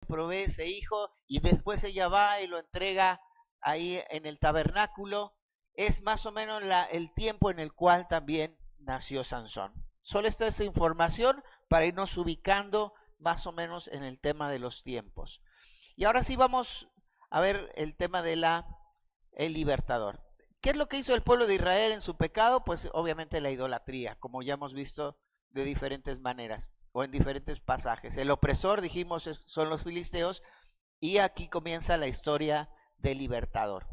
Provee ese hijo y después ella va y lo entrega ahí en el tabernáculo. Es más o menos el tiempo en el cual también nació Sansón. Solo está esa información para irnos ubicando más o menos en el tema de los tiempos. Y ahora sí vamos a ver el tema de el libertador. ¿Qué es lo que hizo el pueblo de Israel en su pecado? Pues obviamente la idolatría, como ya hemos visto de diferentes maneras o en diferentes pasajes. El opresor, dijimos, son los filisteos, y aquí comienza la historia del libertador.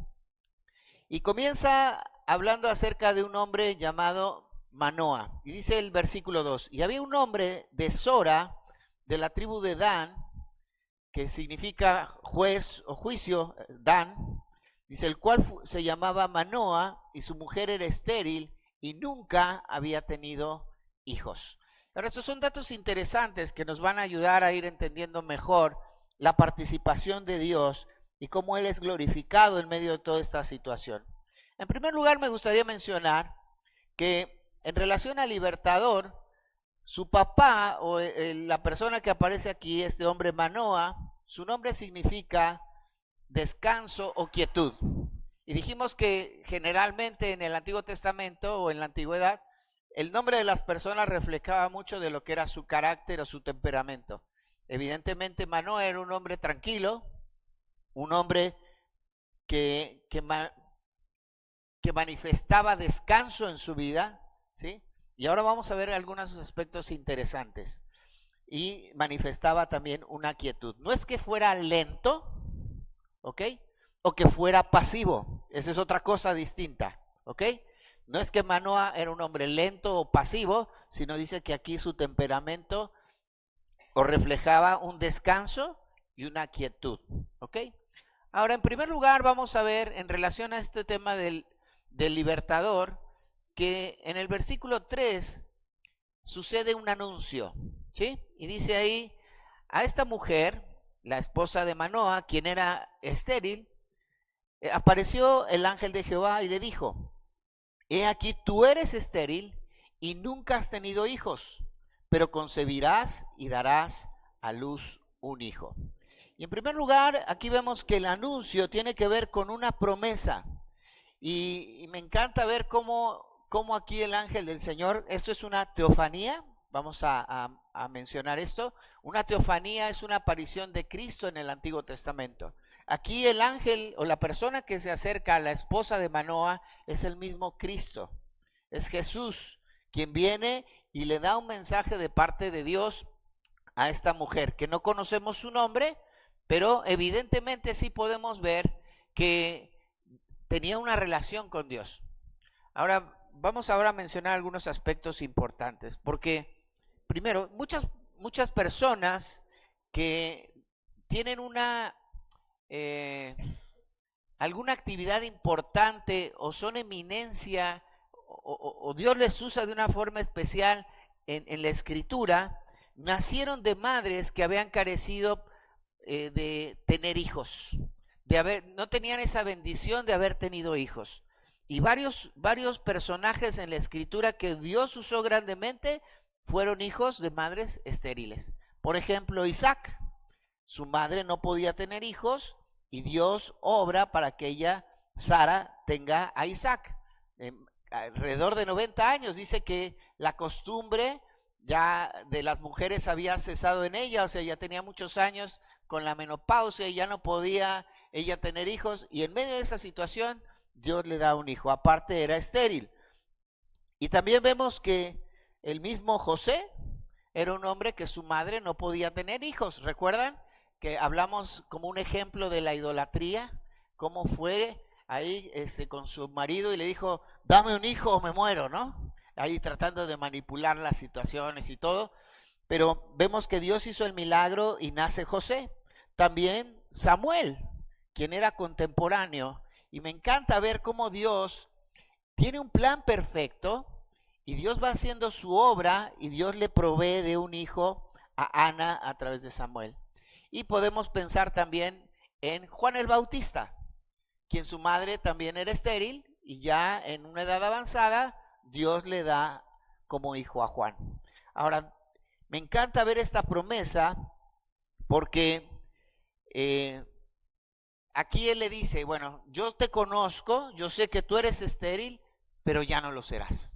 Y comienza hablando acerca de un hombre llamado Manoa. Y dice el versículo 2, y había un hombre de Sora, de la tribu de Dan, que significa juez o juicio, Dan, dice, el cual se llamaba Manoa, y su mujer era estéril y nunca había tenido hijos. Pero estos son datos interesantes que nos van a ayudar a ir entendiendo mejor la participación de Dios y cómo Él es glorificado en medio de toda esta situación. En primer lugar, me gustaría mencionar que en relación al libertador, su papá o la persona que aparece aquí, este hombre Manoah, su nombre significa descanso o quietud. Y dijimos que generalmente en el Antiguo Testamento o en la antigüedad, el nombre de las personas reflejaba mucho de lo que era su carácter o su temperamento. Evidentemente Manoah era un hombre tranquilo, un hombre que manifestaba descanso en su vida, ¿sí? Y ahora vamos a ver algunos aspectos interesantes. Y manifestaba también una quietud. No es que fuera lento, ¿ok? O que fuera pasivo. Esa es otra cosa distinta, ¿ok? No es que Manoah era un hombre lento o pasivo, sino dice que aquí su temperamento o reflejaba un descanso y una quietud, ¿ok? Ahora, en primer lugar, vamos a ver en relación a este tema del libertador, que en el versículo 3 sucede un anuncio, ¿sí? Y dice ahí, a esta mujer, la esposa de Manoah, quien era estéril, apareció el ángel de Jehová y le dijo, he aquí tú eres estéril y nunca has tenido hijos, pero concebirás y darás a luz un hijo. Y en primer lugar, aquí vemos que el anuncio tiene que ver con una promesa. Y me encanta ver cómo aquí el ángel del Señor, esto es una teofanía, vamos a mencionar esto. Una teofanía es una aparición de Cristo en el Antiguo Testamento. Aquí el ángel o la persona que se acerca a la esposa de Manoah es el mismo Cristo. Es Jesús quien viene y le da un mensaje de parte de Dios a esta mujer, que no conocemos su nombre, pero evidentemente sí podemos ver que tenía una relación con Dios. Ahora, vamos ahora a mencionar algunos aspectos importantes, porque primero, muchas personas que tienen alguna actividad importante o son eminencia o Dios les usa de una forma especial en la escritura, nacieron de madres que habían carecido de tener hijos, no tenían esa bendición de haber tenido hijos. Y varios personajes en la escritura que Dios usó grandemente fueron hijos de madres estériles. Por ejemplo, Isaac, su madre no podía tener hijos y Dios obra para que ella, Sara, tenga a Isaac. Alrededor de 90 años, dice que la costumbre ya de las mujeres había cesado en ella, o sea, ya tenía muchos años con la menopausia y ya no podía ella tener hijos, y en medio de esa situación Dios le da un hijo, aparte era estéril. Y también vemos que el mismo José era un hombre que su madre no podía tener hijos. ¿Recuerdan que hablamos como un ejemplo de la idolatría? Cómo fue ahí con su marido y le dijo, dame un hijo o me muero, ¿no? Ahí tratando de manipular las situaciones y todo. Pero vemos que Dios hizo el milagro y nace José. También Samuel, quien era contemporáneo. Y me encanta ver cómo Dios tiene un plan perfecto y Dios va haciendo su obra y Dios le provee de un hijo a Ana a través de Samuel. Y podemos pensar también en Juan el Bautista, quien su madre también era estéril y ya en una edad avanzada Dios le da como hijo a Juan. Ahora, me encanta ver esta promesa porque aquí él le dice, bueno, yo te conozco, yo sé que tú eres estéril, pero ya no lo serás.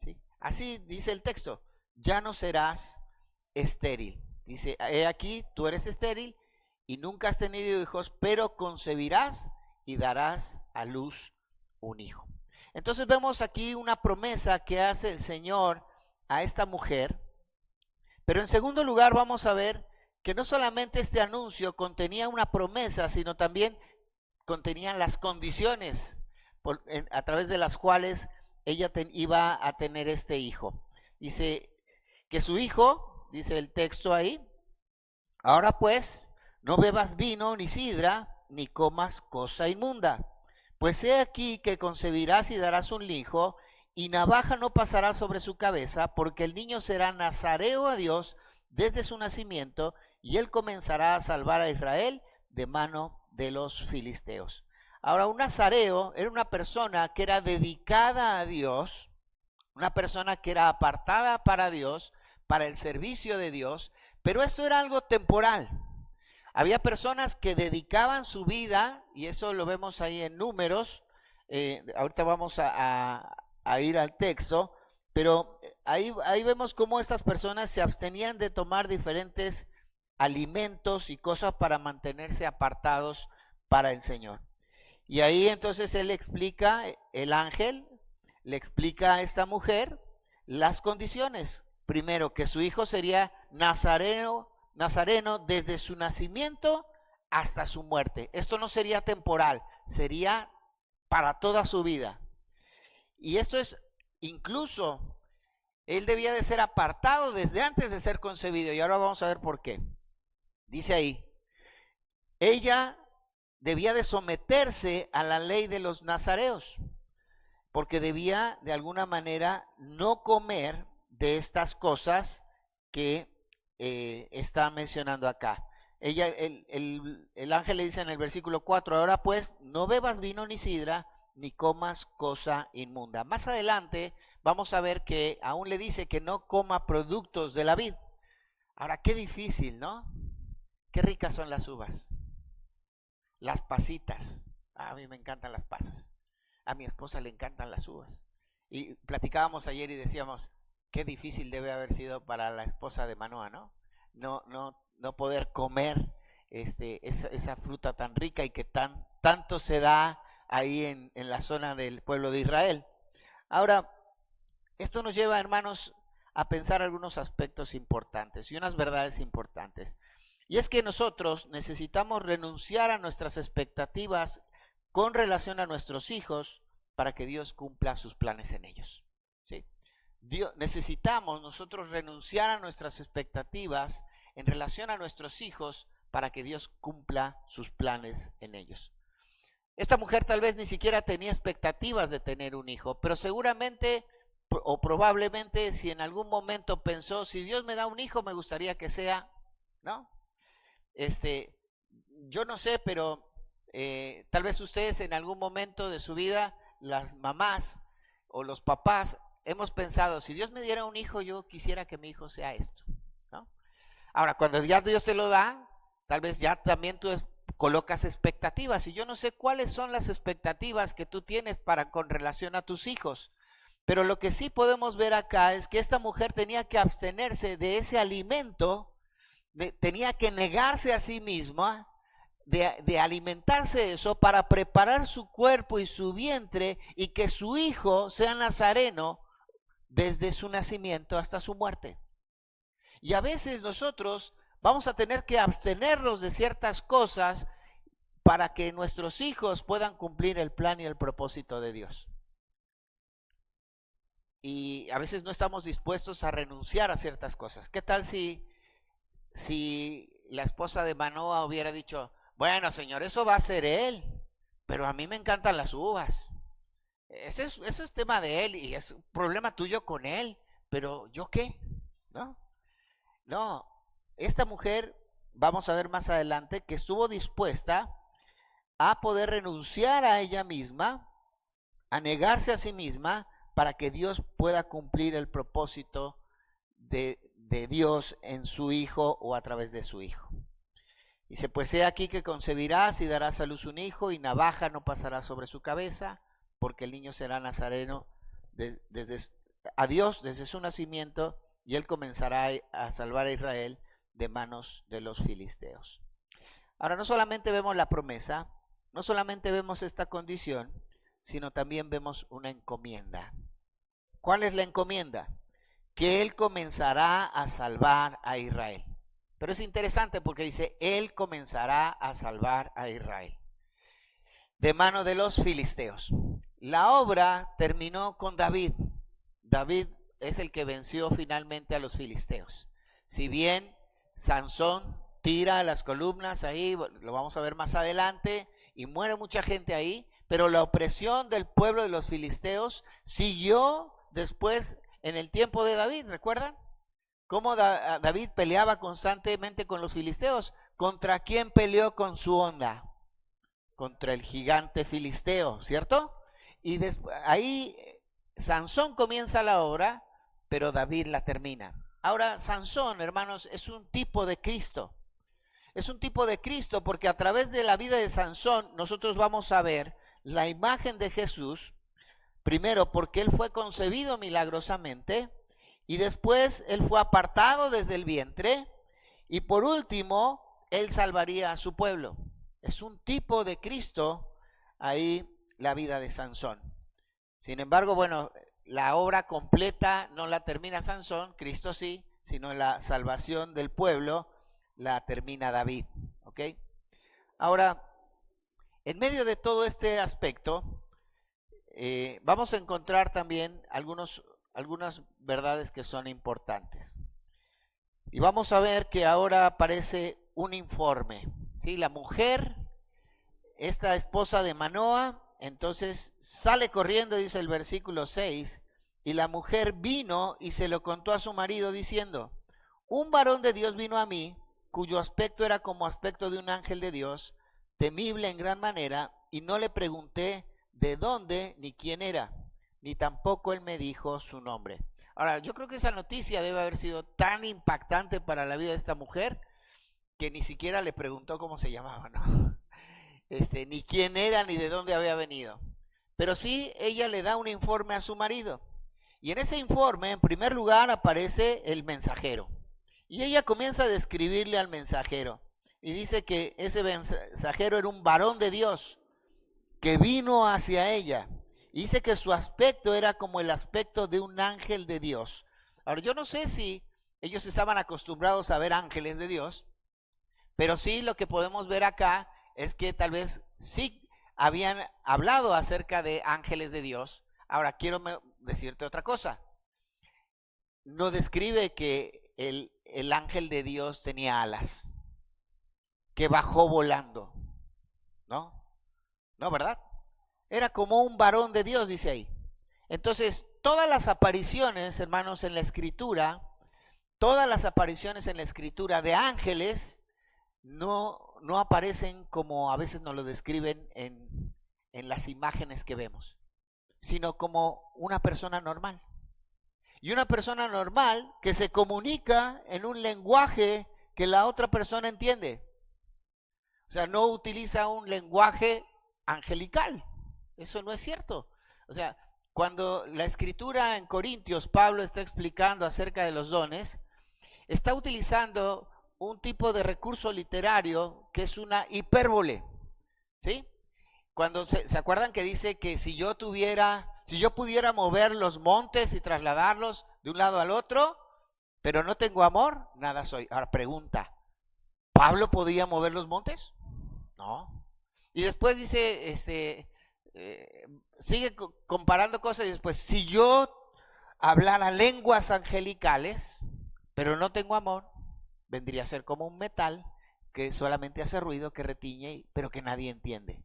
¿Sí? Así dice el texto, ya no serás estéril. Dice, he aquí, tú eres estéril y nunca has tenido hijos, pero concebirás y darás a luz un hijo. Entonces vemos aquí una promesa que hace el Señor a esta mujer, pero en segundo lugar vamos a ver que no solamente este anuncio contenía una promesa, sino también contenían las condiciones a través de las cuales ella iba a tener este hijo. Dice que su hijo, dice el texto ahí, ahora pues no bebas vino ni sidra, ni comas cosa inmunda, pues he aquí que concebirás y darás un hijo, y navaja no pasará sobre su cabeza, porque el niño será nazareo a Dios desde su nacimiento, y él comenzará a salvar a Israel de mano de los filisteos. Ahora, un nazareo era una persona que era dedicada a Dios, una persona que era apartada para Dios, para el servicio de Dios, pero esto era algo temporal. Había personas que dedicaban su vida, y eso lo vemos ahí en Números, ahorita vamos a ir al texto, pero ahí vemos cómo estas personas se abstenían de tomar diferentes alimentos y cosas para mantenerse apartados para el Señor. Y ahí entonces él explica, el ángel le explica a esta mujer las condiciones. Primero, que su hijo sería nazareno desde su nacimiento hasta su muerte. Esto no sería temporal, sería para toda su vida. Y esto es, incluso, él debía de ser apartado desde antes de ser concebido. Y ahora vamos a ver por qué. Dice ahí, ella debía de someterse a la ley de los nazareos, porque debía de alguna manera no comer de estas cosas que está mencionando acá. Ella, el ángel le dice en el versículo 4, ahora pues no bebas vino ni sidra, ni comas cosa inmunda. Más adelante vamos a ver que aún le dice que no coma productos de la vid. Ahora, qué difícil, ¿no? Qué ricas son las uvas, las pasitas. A mí me encantan las pasas, a mi esposa le encantan las uvas. Y platicábamos ayer y decíamos, qué difícil debe haber sido para la esposa de Manoah, ¿no? No poder comer esa fruta tan rica y que tanto se da ahí en la zona del pueblo de Israel. Ahora, esto nos lleva, hermanos, a pensar algunos aspectos importantes y unas verdades importantes. Y es que nosotros necesitamos renunciar a nuestras expectativas con relación a nuestros hijos para que Dios cumpla sus planes en ellos. ¿Sí? Necesitamos nosotros renunciar a nuestras expectativas en relación a nuestros hijos para que Dios cumpla sus planes en ellos. Esta mujer tal vez ni siquiera tenía expectativas de tener un hijo, pero seguramente o probablemente si en algún momento pensó, si Dios me da un hijo me gustaría que sea, ¿no? Yo no sé, pero tal vez ustedes en algún momento de su vida, las mamás o los papás, hemos pensado, si Dios me diera un hijo, yo quisiera que mi hijo sea esto, ¿no? Ahora, cuando ya Dios te lo da, tal vez ya también tú colocas expectativas, y yo no sé cuáles son las expectativas que tú tienes con relación a tus hijos, pero lo que sí podemos ver acá es que esta mujer tenía que abstenerse de ese alimento, tenía que negarse a sí misma de alimentarse de eso para preparar su cuerpo y su vientre y que su hijo sea nazareno desde su nacimiento hasta su muerte. Y a veces nosotros vamos a tener que abstenernos de ciertas cosas para que nuestros hijos puedan cumplir el plan y el propósito de Dios. Y a veces no estamos dispuestos a renunciar a ciertas cosas. ¿Qué tal si la esposa de Manoah hubiera dicho, bueno, señor, eso va a ser él, pero a mí me encantan las uvas? Eso es tema de él y es un problema tuyo con él, pero ¿yo qué? No, esta mujer, vamos a ver más adelante, que estuvo dispuesta a poder renunciar a ella misma, a negarse a sí misma, para que Dios pueda cumplir el propósito de Dios en su hijo o a través de su hijo. Dice, pues he aquí que concebirás y darás a luz un hijo, y navaja no pasará sobre su cabeza, porque el niño será nazareno a Dios desde su nacimiento, y él comenzará a salvar a Israel de manos de los filisteos. Ahora, no solamente vemos la promesa, no solamente vemos esta condición, sino también vemos una encomienda. ¿Cuál es la encomienda? Que él comenzará a salvar a Israel. Pero es interesante porque dice, él comenzará a salvar a Israel de mano de los filisteos. La obra terminó con David. David es el que venció finalmente a los filisteos. Si bien Sansón tira las columnas ahí, lo vamos a ver más adelante, y muere mucha gente ahí, pero la opresión del pueblo de los filisteos siguió después en el tiempo de David. ¿Recuerdan cómo David peleaba constantemente con los filisteos? ¿Contra quién peleó con su onda? Contra el gigante filisteo, ¿cierto? Y ahí Sansón comienza la obra, pero David la termina. Ahora, Sansón, hermanos, es un tipo de Cristo. Es un tipo de Cristo porque a través de la vida de Sansón nosotros vamos a ver la imagen de Jesús, primero porque él fue concebido milagrosamente y después él fue apartado desde el vientre y por último él salvaría a su pueblo. Es un tipo de Cristo ahí la vida de Sansón. Sin embargo, bueno, la obra completa no la termina Sansón, Cristo sí, sino la salvación del pueblo la termina David, ¿ok? Ahora, en medio de todo este aspecto, vamos a encontrar también algunas verdades que son importantes. Y vamos a ver que ahora aparece un informe, ¿sí? La mujer, esta esposa de Manoa, entonces sale corriendo, dice el versículo 6, y la mujer vino y se lo contó a su marido diciendo, un varón de Dios vino a mí, cuyo aspecto era como aspecto de un ángel de Dios, temible en gran manera, y no le pregunté de dónde ni quién era, ni tampoco él me dijo su nombre. Ahora, yo creo que esa noticia debe haber sido tan impactante para la vida de esta mujer, que ni siquiera le preguntó cómo se llamaba, ¿no? Ni quién era, ni de dónde había venido. Pero sí, ella le da un informe a su marido. Y en ese informe, en primer lugar, aparece el mensajero. Y ella comienza a describirle al mensajero. Y dice que ese mensajero era un varón de Dios que vino hacia ella. Y dice que su aspecto era como el aspecto de un ángel de Dios. Ahora, yo no sé si ellos estaban acostumbrados a ver ángeles de Dios, pero sí lo que podemos ver acá es que tal vez sí habían hablado acerca de ángeles de Dios. Ahora, quiero decirte otra cosa. No describe que el ángel de Dios tenía alas, que bajó volando. No, ¿verdad? Era como un varón de Dios, dice ahí. Entonces, todas las apariciones, hermanos, en la Escritura, todas las apariciones en la Escritura de ángeles no aparecen como a veces nos lo describen en las imágenes que vemos, sino como una persona normal. Y una persona normal que se comunica en un lenguaje que la otra persona entiende. O sea, no utiliza un lenguaje angelical. Eso no es cierto. O sea, cuando la Escritura en Corintios, Pablo está explicando acerca de los dones, está utilizando un tipo de recurso literario que es una hipérbole, ¿sí? Cuando se acuerdan que dice que si yo pudiera mover los montes y trasladarlos de un lado al otro, pero no tengo amor, nada soy. Ahora pregunta, ¿Pablo podía mover los montes? No. Y después dice, sigue comparando cosas y después, si yo hablara lenguas angelicales, pero no tengo amor, vendría a ser como un metal que solamente hace ruido, que retiñe, pero que nadie entiende.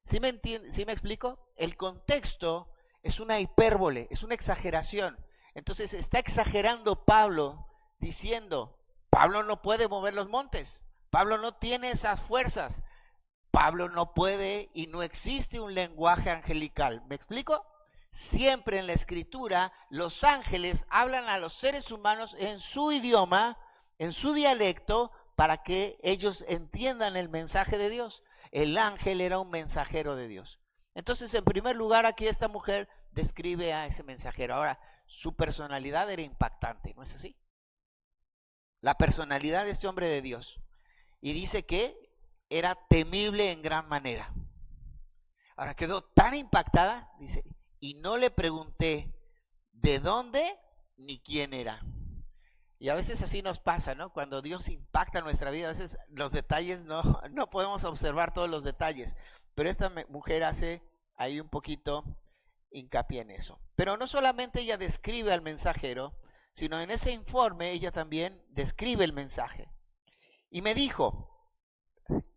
¿Sí me explico? El contexto es una hipérbole, es una exageración. Entonces está exagerando Pablo diciendo, Pablo no puede mover los montes, Pablo no tiene esas fuerzas, Pablo no puede y no existe un lenguaje angelical. ¿Me explico? Siempre en la Escritura los ángeles hablan a los seres humanos en su idioma, en su dialecto, para que ellos entiendan el mensaje de Dios. El ángel era un mensajero de Dios. Entonces, en primer lugar, aquí esta mujer describe a ese mensajero. Ahora, su personalidad era impactante, ¿no es así? La personalidad de este hombre de Dios. Y dice que era temible en gran manera. Ahora, quedó tan impactada, dice, y no le pregunté de dónde ni quién era. Y a veces así nos pasa, ¿no? Cuando Dios impacta nuestra vida, a veces los detalles no podemos observar todos los detalles. Pero esta mujer hace ahí un poquito hincapié en eso. Pero no solamente ella describe al mensajero, sino en ese informe ella también describe el mensaje. Y me dijo,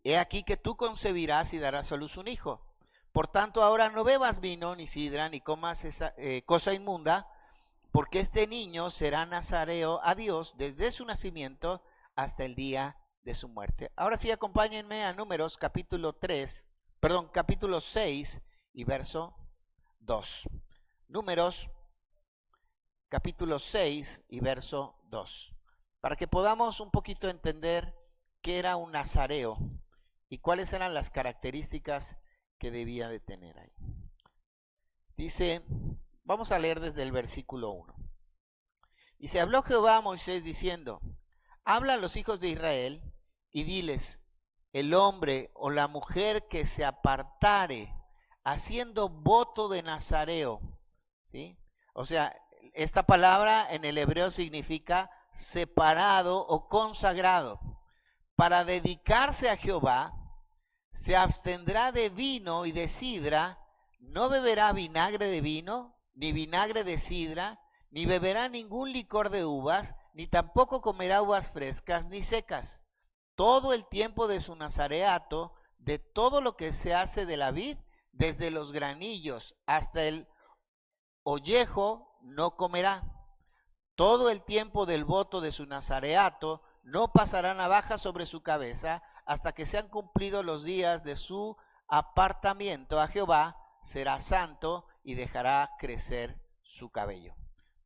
he aquí que tú concebirás y darás a luz un hijo, Por tanto, ahora no bebas vino, ni sidra, ni comas cosa inmunda, porque este niño será nazareo a Dios desde su nacimiento hasta el día de su muerte. Ahora sí, acompáñenme a Números capítulo 6 y verso 2. Números capítulo 6 y verso 2. Para que podamos un poquito entender qué era un nazareo y cuáles eran las características que debía de tener ahí. Dice, vamos a leer desde el versículo 1. Dice, habló Jehová a Moisés diciendo, habla a los hijos de Israel y diles, el hombre o la mujer que se apartare haciendo voto de nazareo, ¿sí? O sea, esta palabra en el hebreo significa separado o consagrado. Para dedicarse a Jehová, se abstendrá de vino y de sidra, no beberá vinagre de vino, ni vinagre de sidra, ni beberá ningún licor de uvas, ni tampoco comerá uvas frescas ni secas. Todo el tiempo de su nazareato, de todo lo que se hace de la vid, desde los granillos hasta el ollejo, no comerá. Todo el tiempo del voto de su nazareato, no pasará navaja sobre su cabeza, hasta que sean cumplidos los días de su apartamiento a Jehová, será santo y dejará crecer su cabello.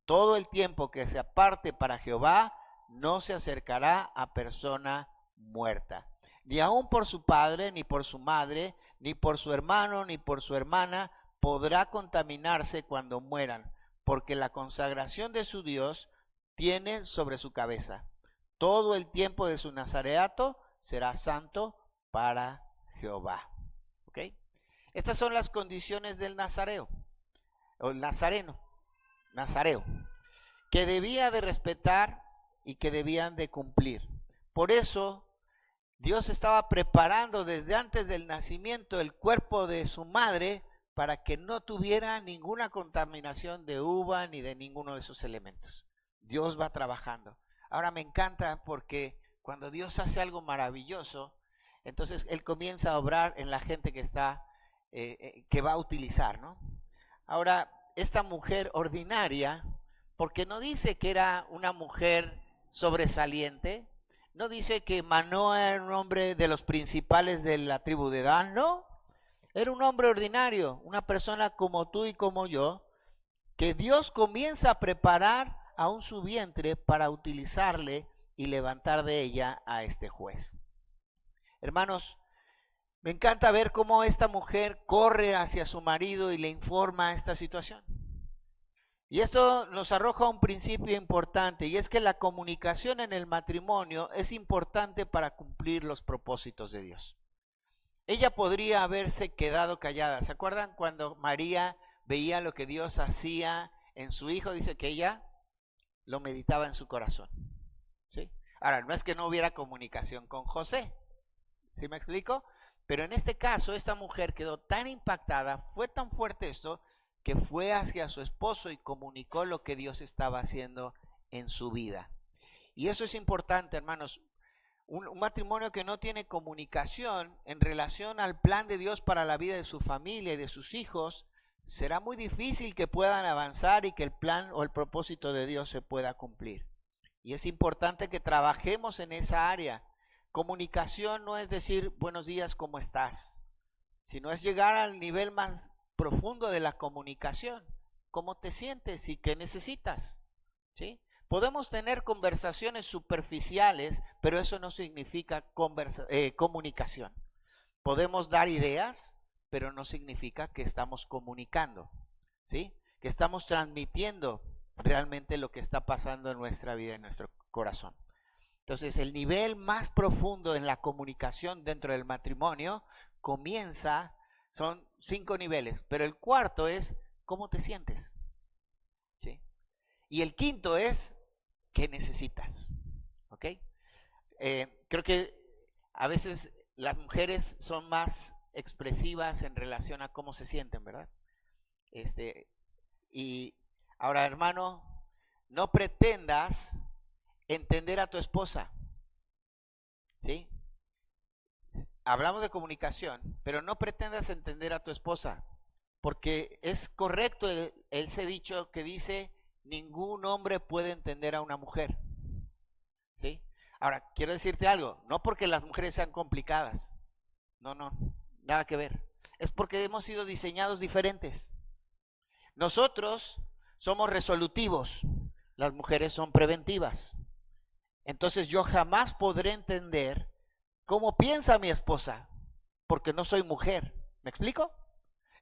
Todo el tiempo que se aparte para Jehová, no se acercará a persona muerta, ni aun por su padre, ni por su madre, ni por su hermano, ni por su hermana, podrá contaminarse cuando mueran, porque la consagración de su Dios tiene sobre su cabeza. Todo el tiempo de su nazareato será santo para Jehová. ¿Ok? Estas son las condiciones del nazareo, o el nazareno, nazareo, que debía de respetar y que debían de cumplir. Por eso Dios estaba preparando desde antes del nacimiento el cuerpo de su madre para que no tuviera ninguna contaminación de uva ni de ninguno de esos elementos. Dios va trabajando. Ahora me encanta porque cuando Dios hace algo maravilloso, entonces Él comienza a obrar en la gente que está, que va a utilizar, ¿no? Ahora, esta mujer ordinaria, porque no dice que era una mujer sobresaliente, no dice que Manoah era un hombre de los principales de la tribu de Dan, no. Era un hombre ordinario, una persona como tú y como yo, que Dios comienza a preparar aún su vientre para utilizarle y levantar de ella a este juez. Hermanos, me encanta ver cómo esta mujer corre hacia su marido y le informa esta situación. Y esto nos arroja un principio importante, y es que la comunicación en el matrimonio es importante para cumplir los propósitos de Dios. Ella podría haberse quedado callada. ¿Se acuerdan cuando María veía lo que Dios hacía en su hijo? Dice que ella lo meditaba en su corazón, ¿sí? Ahora, no es que no hubiera comunicación con José, ¿sí me explico? Pero en este caso, esta mujer quedó tan impactada, fue tan fuerte esto, que fue hacia su esposo y comunicó lo que Dios estaba haciendo en su vida. Y eso es importante, hermanos. Un matrimonio que no tiene comunicación en relación al plan de Dios para la vida de su familia y de sus hijos, será muy difícil que puedan avanzar y que el plan o el propósito de Dios se pueda cumplir. Y es importante que trabajemos en esa área. Comunicación no es decir buenos días, ¿cómo estás? Sino es llegar al nivel más profundo de la comunicación. ¿Cómo te sientes y qué necesitas? ¿Sí? Podemos tener conversaciones superficiales, pero eso no significa comunicación. Podemos dar ideas, pero no significa que estamos comunicando, ¿sí? Que estamos transmitiendo realmente lo que está pasando en nuestra vida, en nuestro corazón. Entonces, el nivel más profundo en la comunicación dentro del matrimonio comienza, son 5 niveles, pero el cuarto es ¿cómo te sientes? ¿Sí? Y el quinto es ¿qué necesitas? ¿Ok? Creo que a veces las mujeres son más expresivas en relación a cómo se sienten, ¿verdad? Y ahora, hermano, no pretendas entender a tu esposa, ¿sí? hablamos de comunicación, pero no pretendas entender a tu esposa, porque es correcto ese dicho que dice, ningún hombre puede entender a una mujer, ¿sí? Ahora, quiero decirte algo, no porque las mujeres sean complicadas, no, nada que ver, es porque hemos sido diseñados diferentes. Nosotros somos resolutivos, las mujeres son preventivas. Entonces yo jamás podré entender cómo piensa mi esposa, porque no soy mujer. ¿Me explico?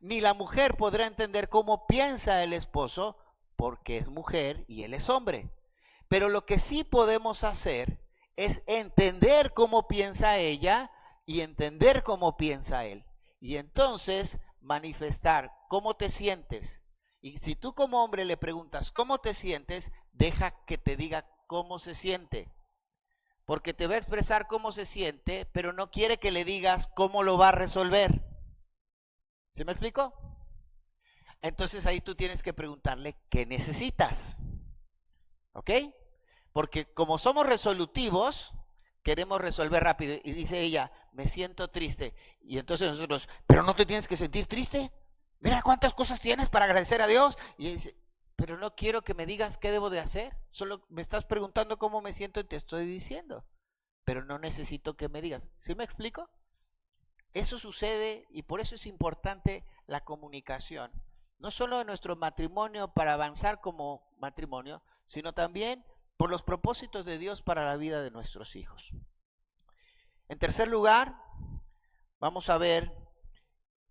Ni la mujer podrá entender cómo piensa el esposo, porque es mujer y él es hombre. Pero lo que sí podemos hacer es entender cómo piensa ella y entender cómo piensa él. Y entonces manifestar cómo te sientes. Y si tú como hombre le preguntas cómo te sientes, deja que te diga cómo se siente. Porque te va a expresar cómo se siente, pero no quiere que le digas cómo lo va a resolver. ¿Sí me explico? Entonces ahí tú tienes que preguntarle qué necesitas. ¿Ok? Porque como somos resolutivos, queremos resolver rápido. Y dice ella, me siento triste. Y entonces nosotros, pero no te tienes que sentir triste. Mira cuántas cosas tienes para agradecer a Dios. Y ella dice, pero no quiero que me digas qué debo de hacer. Solo me estás preguntando cómo me siento y te estoy diciendo. Pero no necesito que me digas. ¿Sí me explico? Eso sucede y por eso es importante la comunicación. No solo en nuestro matrimonio para avanzar como matrimonio, sino también por los propósitos de Dios para la vida de nuestros hijos. En tercer lugar, vamos a ver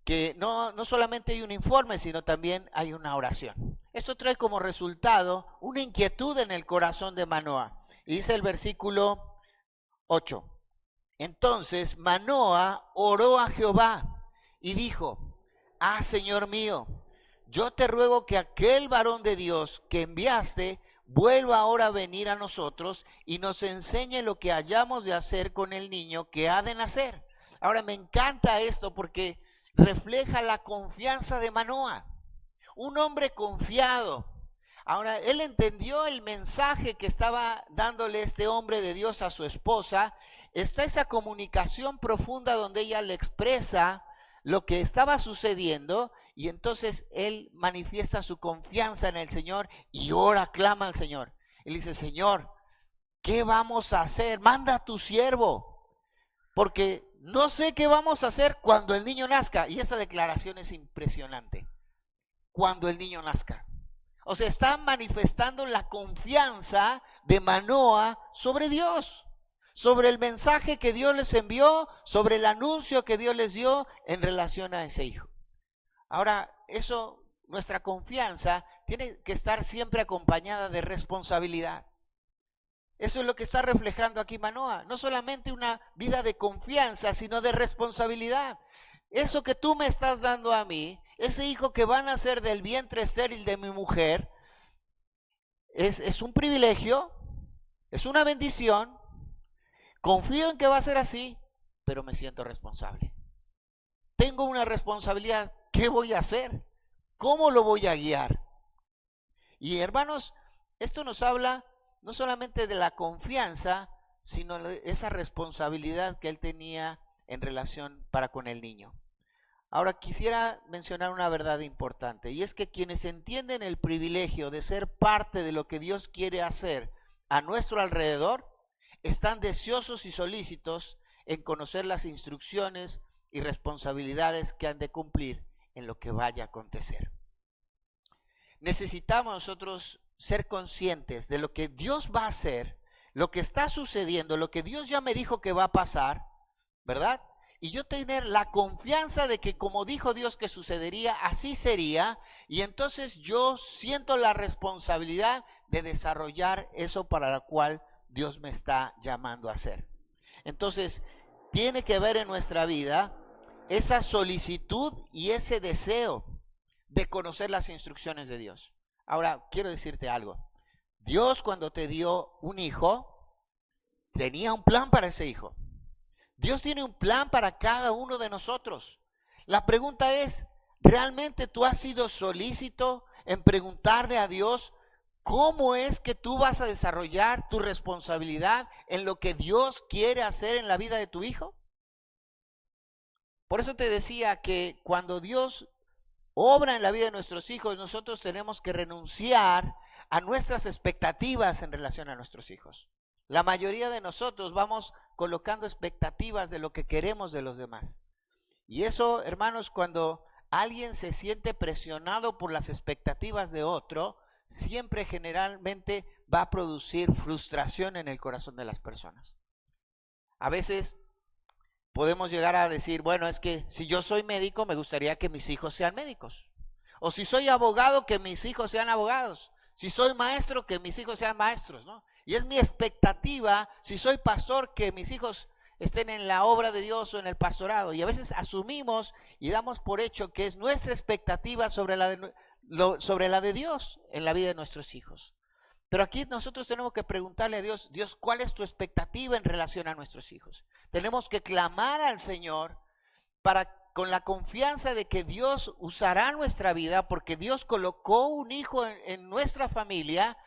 que no solamente hay un informe, sino también hay una oración. Esto trae como resultado una inquietud en el corazón de Manoa. Y dice el versículo 8. Entonces Manoa oró a Jehová y dijo, Señor mío, yo te ruego que aquel varón de Dios que enviaste vuelva ahora a venir a nosotros y nos enseñe lo que hayamos de hacer con el niño que ha de nacer. Ahora me encanta esto porque refleja la confianza de Manoa, un hombre confiado. Ahora, él entendió el mensaje que estaba dándole este hombre de Dios a su esposa. Está esa comunicación profunda donde ella le expresa lo que estaba sucediendo y entonces él manifiesta su confianza en el Señor y ora, clama al Señor. Él dice, Señor, ¿qué vamos a hacer? Manda a tu siervo, porque no sé qué vamos a hacer cuando el niño nazca. Y esa declaración es impresionante. Cuando el niño nazca. O sea, están manifestando la confianza de Manoa sobre Dios, sobre el mensaje que Dios les envió, sobre el anuncio que Dios les dio en relación a ese hijo. Ahora, nuestra confianza tiene que estar siempre acompañada de responsabilidad. Eso es lo que está reflejando aquí Manoa. No solamente una vida de confianza, sino de responsabilidad. Eso que tú me estás dando a mí, ese hijo que va a nacer del vientre estéril de mi mujer, es un privilegio, es una bendición. Confío en que va a ser así, pero me siento responsable. Tengo una responsabilidad. ¿Qué voy a hacer? ¿Cómo lo voy a guiar? Y hermanos, esto nos habla no solamente de la confianza, sino de esa responsabilidad que él tenía en relación para con el niño. Ahora quisiera mencionar una verdad importante, y es que quienes entienden el privilegio de ser parte de lo que Dios quiere hacer a nuestro alrededor, están deseosos y solícitos en conocer las instrucciones y responsabilidades que han de cumplir en lo que vaya a acontecer. Necesitamos nosotros ser conscientes de lo que Dios va a hacer, lo que está sucediendo, lo que Dios ya me dijo que va a pasar, ¿verdad? Y yo tener la confianza de que como dijo Dios que sucedería, así sería. Y entonces yo siento la responsabilidad de desarrollar eso para lo cual Dios me está llamando a hacer. Entonces, tiene que haber en nuestra vida esa solicitud y ese deseo de conocer las instrucciones de Dios. Ahora, quiero decirte algo. Dios, cuando te dio un hijo, tenía un plan para ese hijo. Dios tiene un plan para cada uno de nosotros. La pregunta es, ¿realmente tú has sido solícito en preguntarle a Dios cómo es que tú vas a desarrollar tu responsabilidad en lo que Dios quiere hacer en la vida de tu hijo? Por eso te decía que cuando Dios obra en la vida de nuestros hijos, nosotros tenemos que renunciar a nuestras expectativas en relación a nuestros hijos. La mayoría de nosotros vamos colocando expectativas de lo que queremos de los demás. Y eso, hermanos, cuando alguien se siente presionado por las expectativas de otro, siempre generalmente va a producir frustración en el corazón de las personas. A veces podemos llegar a decir, bueno, es que si yo soy médico, me gustaría que mis hijos sean médicos. O si soy abogado, que mis hijos sean abogados. Si soy maestro, que mis hijos sean maestros, ¿no? Y es mi expectativa, si soy pastor, que mis hijos estén en la obra de Dios o en el pastorado. Y a veces asumimos y damos por hecho que es nuestra expectativa sobre la de Dios en la vida de nuestros hijos. Pero aquí nosotros tenemos que preguntarle a Dios, Dios, ¿cuál es tu expectativa en relación a nuestros hijos? Tenemos que clamar al Señor con la confianza de que Dios usará nuestra vida, porque Dios colocó un hijo en nuestra familia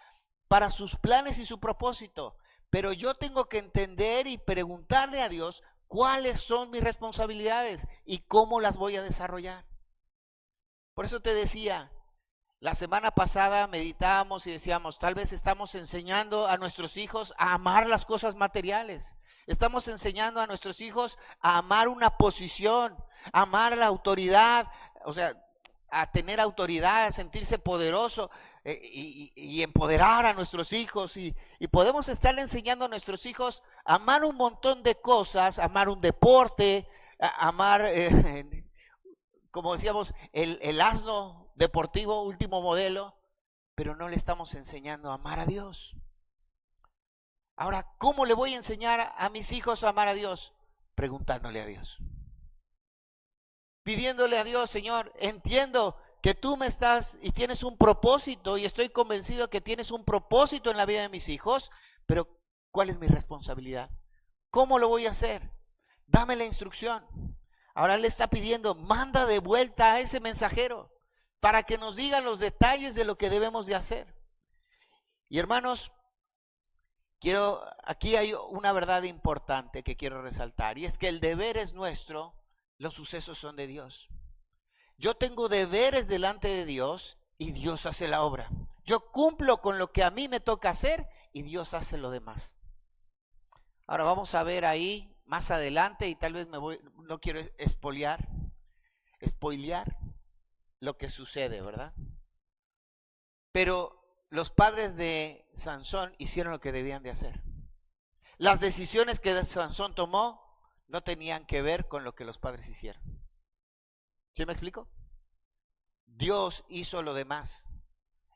para sus planes y su propósito. Pero yo tengo que entender y preguntarle a Dios cuáles son mis responsabilidades y cómo las voy a desarrollar. Por eso te decía, la semana pasada meditábamos y decíamos, tal vez estamos enseñando a nuestros hijos a amar las cosas materiales. Estamos enseñando a nuestros hijos a amar una posición, a amar la autoridad, o sea, a tener autoridad, a sentirse poderoso y empoderar a nuestros hijos. Y podemos estar enseñando a nuestros hijos a amar un montón de cosas, a amar un deporte, a amar, como decíamos, el asno deportivo último modelo, pero no le estamos enseñando a amar a Dios. Ahora, ¿cómo le voy a enseñar a mis hijos a amar a Dios? Preguntándole a Dios. Pidiéndole a Dios, Señor, entiendo que tú me estás y tienes un propósito, y estoy convencido que tienes un propósito en la vida de mis hijos, pero ¿cuál es mi responsabilidad? ¿Cómo lo voy a hacer? Dame la instrucción. Ahora le está pidiendo, manda de vuelta a ese mensajero para que nos diga los detalles de lo que debemos de hacer. Y hermanos, aquí hay una verdad importante que quiero resaltar, y es que el deber es nuestro, los sucesos son de Dios. Yo tengo deberes delante de Dios y Dios hace la obra. Yo cumplo con lo que a mí me toca hacer y Dios hace lo demás. Ahora vamos a ver ahí más adelante, y tal vez no quiero spoilear lo que sucede, ¿verdad? Pero los padres de Sansón hicieron lo que debían de hacer. Las decisiones que Sansón tomó no tenían que ver con lo que los padres hicieron. ¿Sí me explico? Dios hizo lo demás.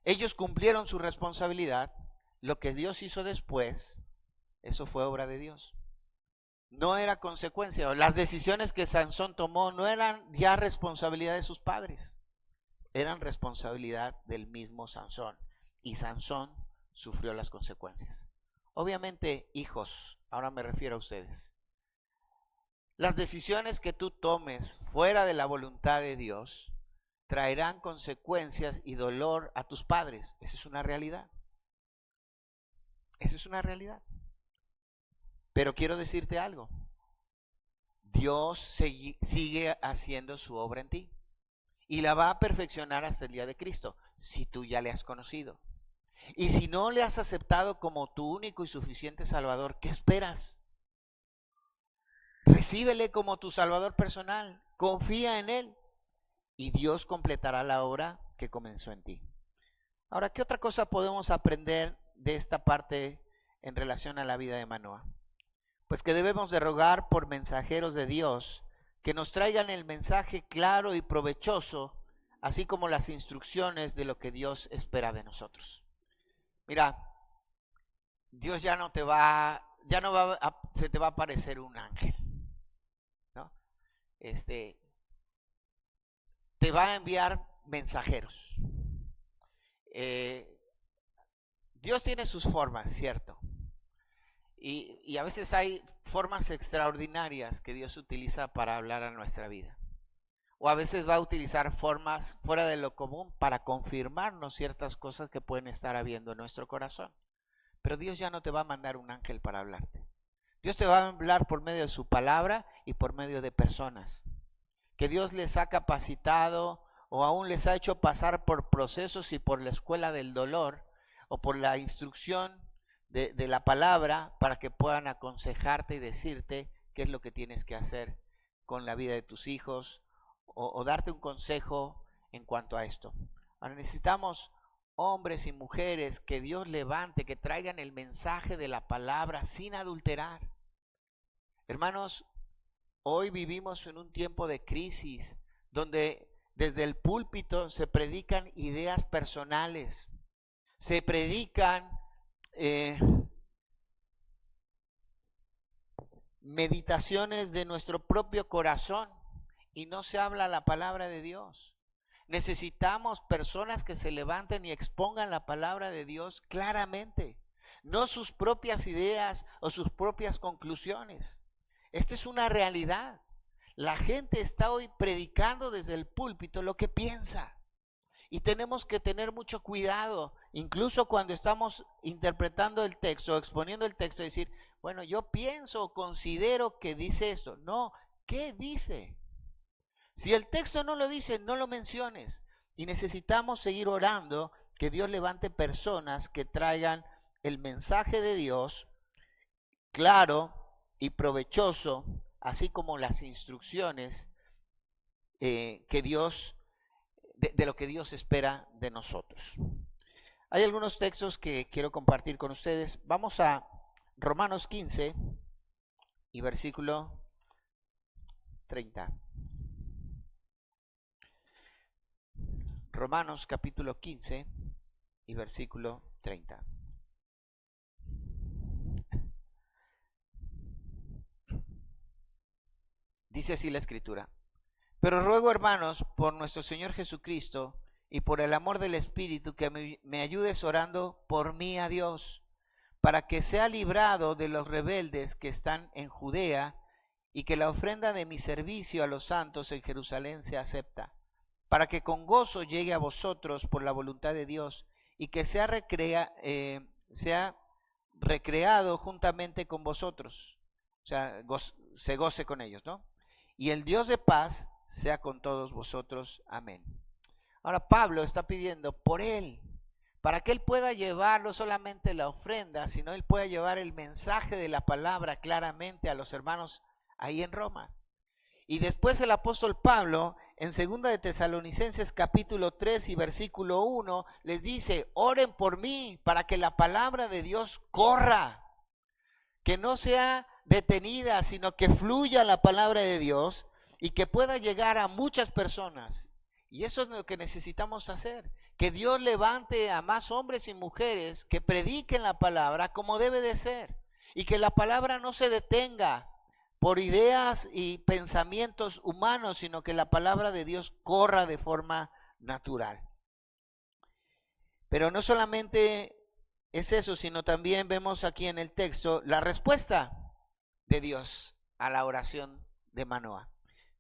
Ellos cumplieron su responsabilidad. Lo que Dios hizo después, eso fue obra de Dios. No era consecuencia. Las decisiones que Sansón tomó no eran ya responsabilidad de sus padres, eran responsabilidad del mismo Sansón. Y Sansón sufrió las consecuencias. Obviamente, hijos, ahora me refiero a ustedes. Las decisiones que tú tomes fuera de la voluntad de Dios traerán consecuencias y dolor a tus padres. Esa es una realidad. Esa es una realidad. Pero quiero decirte algo. Dios sigue haciendo su obra en ti y la va a perfeccionar hasta el día de Cristo, si tú ya le has conocido. Y si no le has aceptado como tu único y suficiente Salvador, ¿qué esperas? Recíbele como tu Salvador personal, confía en Él y Dios completará la obra que comenzó en ti. Ahora, ¿qué otra cosa podemos aprender de esta parte en relación a la vida de Manoah? Pues que debemos de rogar por mensajeros de Dios que nos traigan el mensaje claro y provechoso, así como las instrucciones de lo que Dios espera de nosotros. Mira, Dios ya no se te va a aparecer un ángel, ¿no? Te va a enviar mensajeros. Dios tiene sus formas, ¿cierto? Y a veces hay formas extraordinarias que Dios utiliza para hablar a nuestra vida. O a veces va a utilizar formas fuera de lo común para confirmarnos ciertas cosas que pueden estar habiendo en nuestro corazón. Pero Dios ya no te va a mandar un ángel para hablarte. Dios te va a hablar por medio de su palabra y por medio de personas. que Dios les ha capacitado o aún les ha hecho pasar por procesos y por la escuela del dolor o por la instrucción de la palabra para que puedan aconsejarte y decirte qué es lo que tienes que hacer con la vida de tus hijos o darte un consejo en cuanto a esto. Ahora necesitamos hombres y mujeres que Dios levante, que traigan el mensaje de la palabra sin adulterar. Hermanos, hoy vivimos en un tiempo de crisis donde desde el púlpito se predican ideas personales, se predican meditaciones de nuestro propio corazón y no se habla la palabra de Dios. Necesitamos personas que se levanten y expongan la palabra de Dios claramente, no sus propias ideas o sus propias conclusiones. Esta es una realidad. La gente está hoy predicando desde el púlpito lo que piensa. Y tenemos que tener mucho cuidado, incluso cuando estamos interpretando el texto, exponiendo el texto, decir, bueno, yo pienso o considero que dice esto. No, ¿qué dice? Si el texto no lo dice, no lo menciones. Y necesitamos seguir orando que Dios levante personas que traigan el mensaje de Dios claro y provechoso, así como las instrucciones que Dios, de lo que Dios espera de nosotros. Hay algunos textos que quiero compartir con ustedes. Vamos a Romanos 15 y versículo 30. Romanos capítulo 15 y versículo 30. Dice así la Escritura: pero ruego, hermanos, por nuestro Señor Jesucristo y por el amor del Espíritu, que me ayudes orando por mí a Dios, para que sea librado de los rebeldes que están en Judea, y que la ofrenda de mi servicio a los santos en Jerusalén se acepta, para que con gozo llegue a vosotros por la voluntad de Dios, y que sea recreado juntamente con vosotros, o sea, se goce con ellos, ¿no? Y el Dios de paz sea con todos vosotros. Amén. Ahora Pablo está pidiendo por él, para que él pueda llevar no solamente la ofrenda, sino él pueda llevar el mensaje de la palabra claramente a los hermanos ahí en Roma. Y después el apóstol Pablo, en 2 de Tesalonicenses capítulo 3 y versículo 1, les dice, oren por mí para que la palabra de Dios corra, que no sea detenida, sino que fluya la palabra de Dios y que pueda llegar a muchas personas. Y eso es lo que necesitamos hacer, que Dios levante a más hombres y mujeres que prediquen la palabra como debe de ser, y que la palabra no se detenga por ideas y pensamientos humanos, sino que la palabra de Dios corra de forma natural. Pero no solamente es eso, sino también vemos aquí en el texto la respuesta de Dios a la oración de Manoah.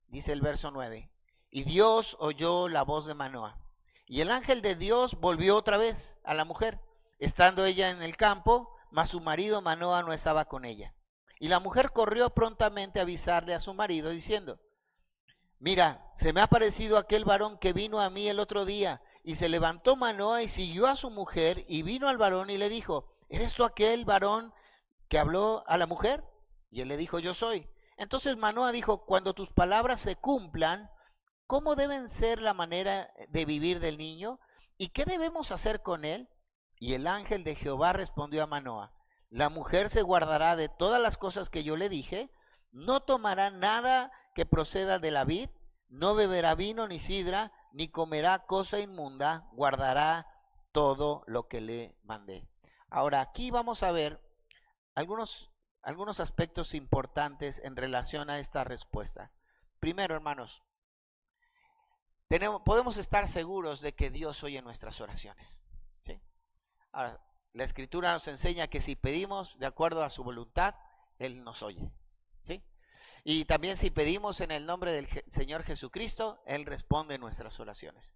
Dice el verso 9, y Dios oyó la voz de Manoah, y el ángel de Dios volvió otra vez a la mujer, estando ella en el campo, mas su marido Manoah no estaba con ella. Y la mujer corrió prontamente a avisarle a su marido, diciendo, mira, se me ha aparecido aquel varón que vino a mí el otro día. Y se levantó Manoah y siguió a su mujer, y vino al varón y le dijo, ¿eres tú aquel varón que habló a la mujer? Y él le dijo, yo soy. Entonces Manoah dijo, cuando tus palabras se cumplan, ¿cómo deben ser la manera de vivir del niño? ¿Y qué debemos hacer con él? Y el ángel de Jehová respondió a Manoah, la mujer se guardará de todas las cosas que yo le dije, no tomará nada que proceda de la vid, no beberá vino ni sidra, ni comerá cosa inmunda, guardará todo lo que le mandé. Ahora aquí vamos a ver algunos aspectos importantes en relación a esta respuesta. Primero, hermanos, podemos estar seguros de que Dios oye nuestras oraciones, ¿sí? Ahora, la Escritura nos enseña que si pedimos de acuerdo a su voluntad, Él nos oye, ¿sí? Y también si pedimos en el nombre del Señor Jesucristo, Él responde nuestras oraciones.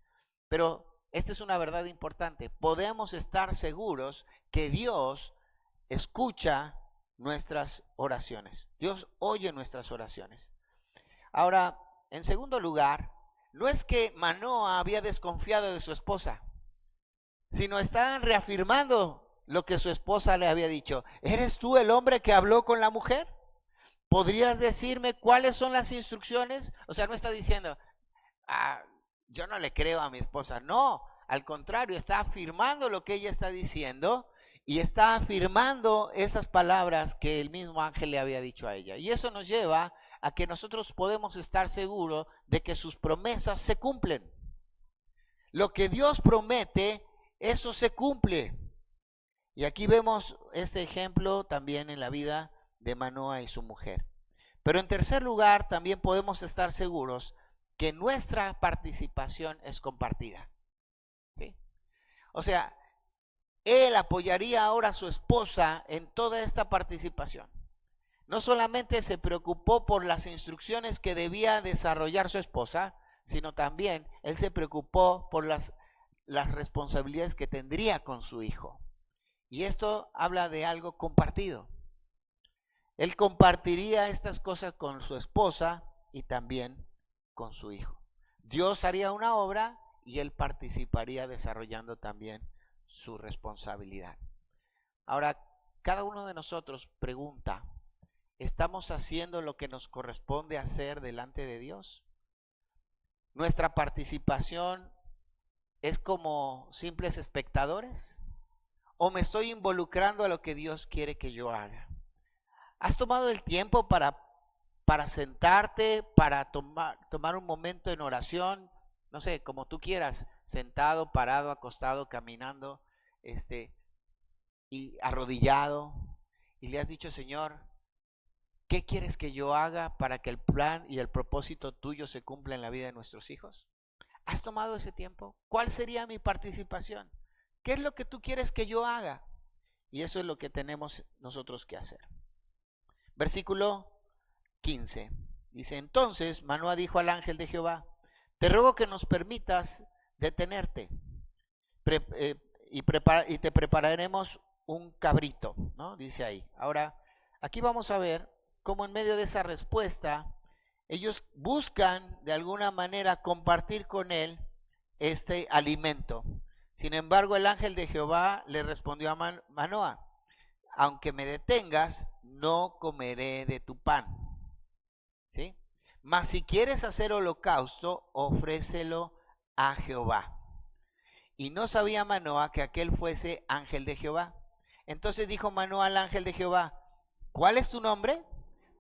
Pero esta es una verdad importante. Podemos estar seguros que Dios escucha nuestras oraciones. Dios oye nuestras oraciones. Ahora, En segundo lugar, no es que Manoa había desconfiado de su esposa, sino estaban reafirmando lo que su esposa le había dicho. ¿Eres tú el hombre que habló con la mujer? ¿Podrías decirme cuáles son las instrucciones? O sea, no está diciendo, yo no le creo a mi esposa. No, al contrario, está afirmando lo que ella está diciendo y está afirmando esas palabras que el mismo ángel le había dicho a ella. Y eso nos lleva a que nosotros podemos estar seguros de que sus promesas se cumplen. Lo que Dios promete, eso se cumple. Y aquí vemos ese ejemplo también en la vida de Manoa y su mujer. Pero en tercer lugar, también podemos estar seguros que nuestra participación es compartida. ¿Sí? O sea, él apoyaría ahora a su esposa en toda esta participación. No solamente se preocupó por las instrucciones que debía desarrollar su esposa, sino también él se preocupó por las responsabilidades que tendría con su hijo. Y esto habla de algo compartido. Él compartiría estas cosas con su esposa y también con su hijo. Dios haría una obra y él participaría desarrollando también su responsabilidad. Ahora, cada uno de nosotros pregunta, ¿estamos haciendo lo que nos corresponde hacer delante de Dios? ¿Nuestra participación es como simples espectadores? ¿O me estoy involucrando a lo que Dios quiere que yo haga? ¿Has tomado el tiempo para sentarte, para tomar un momento en oración? No sé, como tú quieras, sentado, parado, acostado, caminando, y arrodillado, y le has dicho, Señor, ¿qué quieres que yo haga para que el plan y el propósito tuyo se cumpla en la vida de nuestros hijos? ¿Has tomado ese tiempo? ¿Cuál sería mi participación? ¿Qué es lo que tú quieres que yo haga? Y eso es lo que tenemos nosotros que hacer. Versículo 15. Dice, entonces Manoa dijo al ángel de Jehová, te ruego que nos permitas detenerte y te prepararemos un cabrito, ¿no? Dice ahí. Ahora, aquí vamos a ver cómo en medio de esa respuesta, ellos buscan de alguna manera compartir con él este alimento. Sin embargo, el ángel de Jehová le respondió a Manoa, aunque me detengas, no comeré de tu pan. ¿Sí? Mas si quieres hacer holocausto, ofrécelo a Jehová. Y no sabía Manoa que aquel fuese ángel de Jehová. Entonces dijo Manoa al ángel de Jehová, ¿cuál es tu nombre?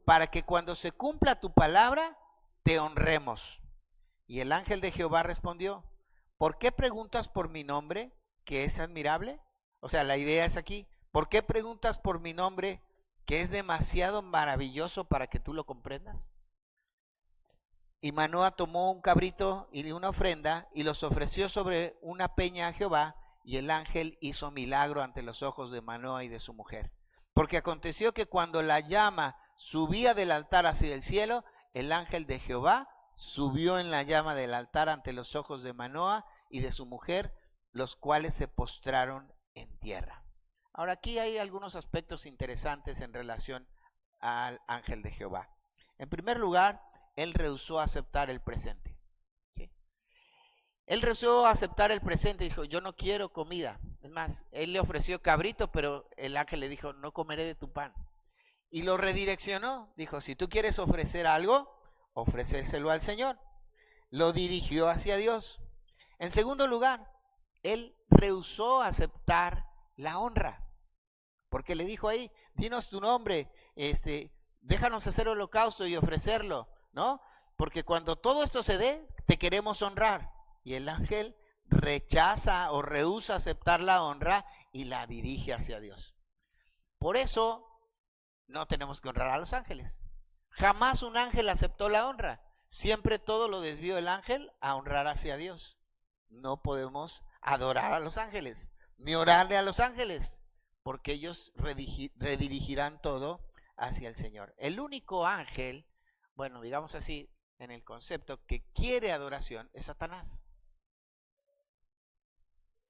Para que cuando se cumpla tu palabra, te honremos. Y el ángel de Jehová respondió, ¿por qué preguntas por mi nombre, que es admirable? O sea, la idea es aquí, ¿por qué preguntas por mi nombre, que es demasiado maravilloso para que tú lo comprendas? Y Manoa tomó un cabrito y una ofrenda y los ofreció sobre una peña a Jehová, y el ángel hizo milagro ante los ojos de Manoa y de su mujer. Porque aconteció que cuando la llama subía del altar hacia el cielo, el ángel de Jehová subió en la llama del altar ante los ojos de Manoa y de su mujer, los cuales se postraron en tierra. Ahora aquí hay algunos aspectos interesantes en relación al ángel de Jehová. En primer lugar, él rehusó aceptar el presente. ¿Sí? Él rehusó aceptar el presente y dijo, yo no quiero comida. Es más, él le ofreció cabrito, pero el ángel le dijo, no comeré de tu pan. Y lo redireccionó. Dijo, si tú quieres ofrecer algo, ofréceselo al Señor. Lo dirigió hacia Dios. En segundo lugar, él rehusó aceptar la honra. Porque le dijo ahí, dinos tu nombre, déjanos hacer holocausto y ofrecerlo, ¿no? Porque cuando todo esto se dé, te queremos honrar. Y el ángel rechaza o rehúsa aceptar la honra y la dirige hacia Dios. Por eso no tenemos que honrar a los ángeles. Jamás un ángel aceptó la honra. Siempre todo lo desvió el ángel a honrar hacia Dios. No podemos adorar a los ángeles, ni orarle a los ángeles, porque ellos redirigirán todo hacia el Señor. El único ángel, bueno, digamos así, en el concepto que quiere adoración es Satanás.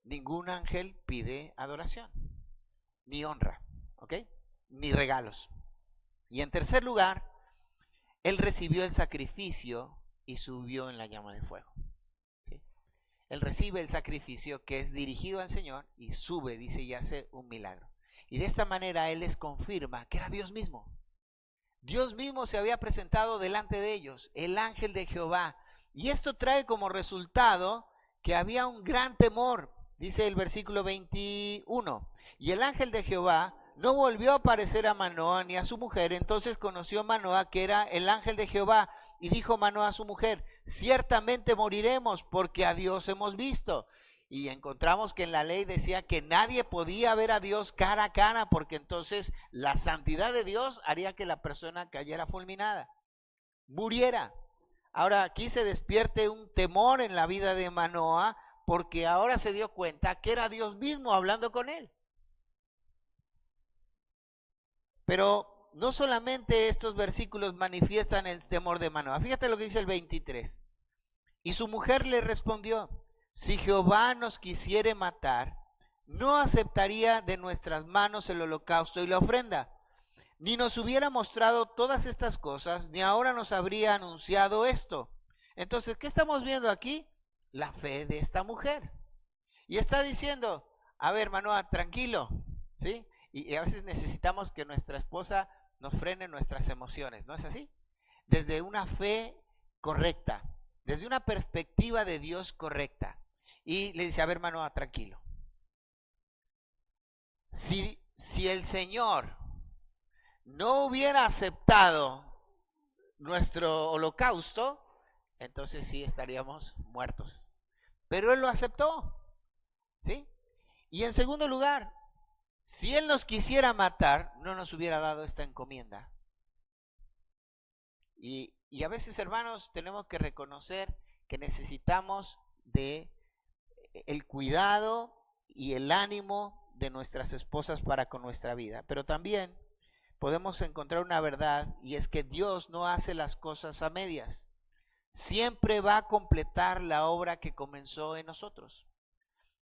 Ningún ángel pide adoración, ni honra, ¿ok? Ni regalos. Y en tercer lugar, él recibió el sacrificio y subió en la llama de fuego. ¿Sí? Él recibe el sacrificio que es dirigido al Señor y sube, dice, y hace un milagro. Y de esta manera Él les confirma que era Dios mismo. Dios mismo se había presentado delante de ellos, el ángel de Jehová. Y esto trae como resultado que había un gran temor. Dice el versículo 21. Y el ángel de Jehová no volvió a aparecer a Manoa ni a su mujer. Entonces conoció Manoa que era el ángel de Jehová. Y dijo Manoa a su mujer: ciertamente moriremos, porque a Dios hemos visto. Y encontramos que en la ley decía que nadie podía ver a Dios cara a cara, porque entonces la santidad de Dios haría que la persona cayera fulminada, muriera. Ahora aquí se despierte un temor en la vida de Manoa, porque ahora se dio cuenta que era Dios mismo hablando con él. Pero no solamente estos versículos manifiestan el temor de Manoa. Fíjate lo que dice el 23. Y su mujer le respondió: si Jehová nos quisiere matar, no aceptaría de nuestras manos el holocausto y la ofrenda, ni nos hubiera mostrado todas estas cosas, ni ahora nos habría anunciado esto. Entonces, ¿qué estamos viendo aquí? La fe de esta mujer. Y está diciendo: a ver, Manoa, tranquilo, ¿sí? Y a veces necesitamos que nuestra esposa nos frene nuestras emociones, ¿no es así? Desde una fe correcta, desde una perspectiva de Dios correcta. Y le dice: a ver, Manoa, tranquilo. Si el Señor no hubiera aceptado nuestro holocausto, entonces sí estaríamos muertos. Pero Él lo aceptó, ¿sí? Y en segundo lugar, si Él nos quisiera matar, no nos hubiera dado esta encomienda. Y a veces, hermanos, tenemos que reconocer que necesitamos de el cuidado y el ánimo de nuestras esposas para con nuestra vida. Pero también podemos encontrar una verdad, y es que Dios no hace las cosas a medias. Siempre va a completar la obra que comenzó en nosotros.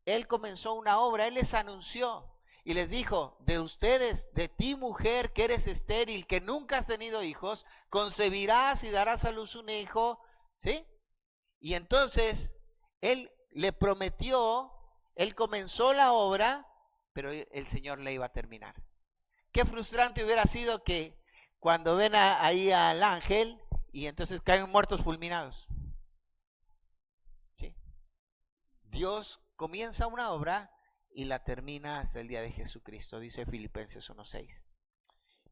Él comenzó una obra, Él les anunció y les dijo: de ustedes, de ti, mujer, que eres estéril, que nunca has tenido hijos, concebirás y darás a luz un hijo, ¿sí? Y entonces Él le prometió, Él comenzó la obra, pero el Señor le iba a terminar. Qué frustrante hubiera sido que cuando ven ahí al ángel y entonces caen muertos fulminados. ¿Sí? Dios comienza una obra y la termina hasta el día de Jesucristo, dice Filipenses 1:6.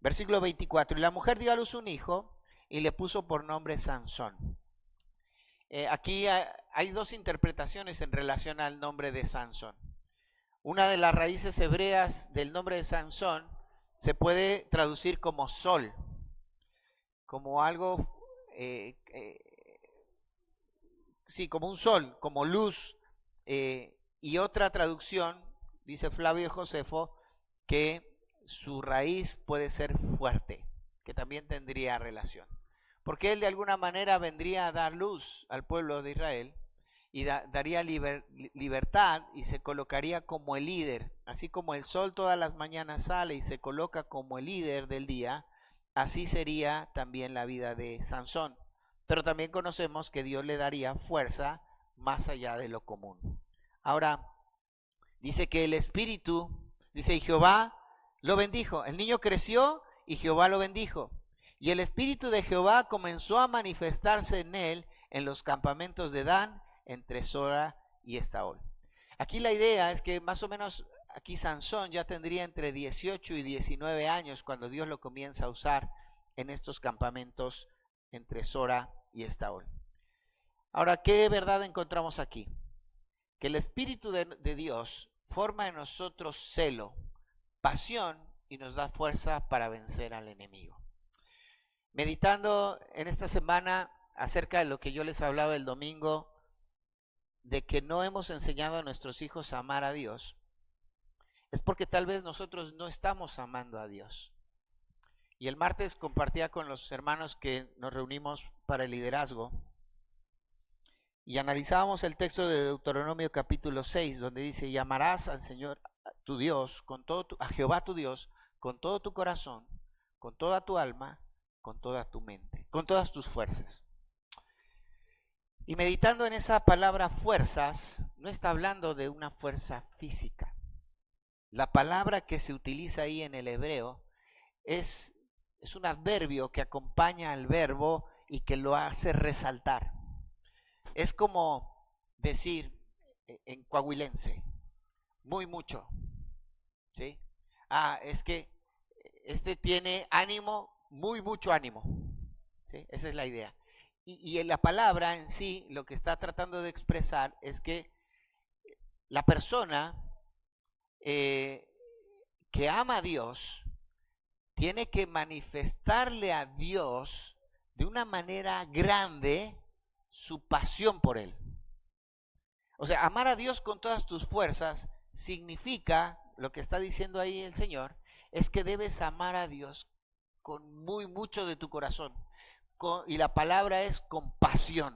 Versículo 24. Y la mujer dio a luz un hijo y le puso por nombre Sansón. Aquí hay dos interpretaciones en relación al nombre de Sansón. Una de las raíces hebreas del nombre de Sansón se puede traducir como sol, como algo, sí, como un sol, como luz. Y otra traducción, dice Flavio Josefo, que su raíz puede ser fuerte, que también tendría relación. Porque él de alguna manera vendría a dar luz al pueblo de Israel y daría libertad y se colocaría como el líder. Así como el sol todas las mañanas sale y se coloca como el líder del día, así sería también la vida de Sansón. Pero también conocemos que Dios le daría fuerza más allá de lo común. Ahora, dice que el espíritu, dice, y Jehová lo bendijo. El niño creció y Jehová lo bendijo. Y el espíritu de Jehová comenzó a manifestarse en él en los campamentos de Dan, entre Sora y Estaol. Aquí la idea es que más o menos aquí Sansón ya tendría entre 18 y 19 años cuando Dios lo comienza a usar en estos campamentos entre Sora y Estaol. Ahora, ¿qué verdad encontramos aquí? Que el Espíritu de Dios forma en nosotros celo, pasión y nos da fuerza para vencer al enemigo. Meditando en esta semana acerca de lo que yo les hablaba el domingo, de que no hemos enseñado a nuestros hijos a amar a Dios, es porque tal vez nosotros no estamos amando a Dios. Y el martes compartía con los hermanos que nos reunimos para el liderazgo y analizábamos el texto de Deuteronomio capítulo 6, donde dice: y amarás al Señor tu Dios, a Jehová tu Dios, con todo tu corazón, con toda tu alma, con toda tu mente, con todas tus fuerzas. Y meditando en esa palabra fuerzas, no está hablando de una fuerza física. La palabra que se utiliza ahí en el hebreo es un adverbio que acompaña al verbo y que lo hace resaltar. Es como decir en coahuilense, muy mucho, ¿sí? Es que este tiene ánimo, muy mucho ánimo, ¿sí? Esa es la idea. Y en la palabra en sí, lo que está tratando de expresar es que la persona que ama a Dios tiene que manifestarle a Dios de una manera grande su pasión por Él. O sea, amar a Dios con todas tus fuerzas significa, lo que está diciendo ahí el Señor, es que debes amar a Dios con muy mucho de tu corazón. Y la palabra es compasión.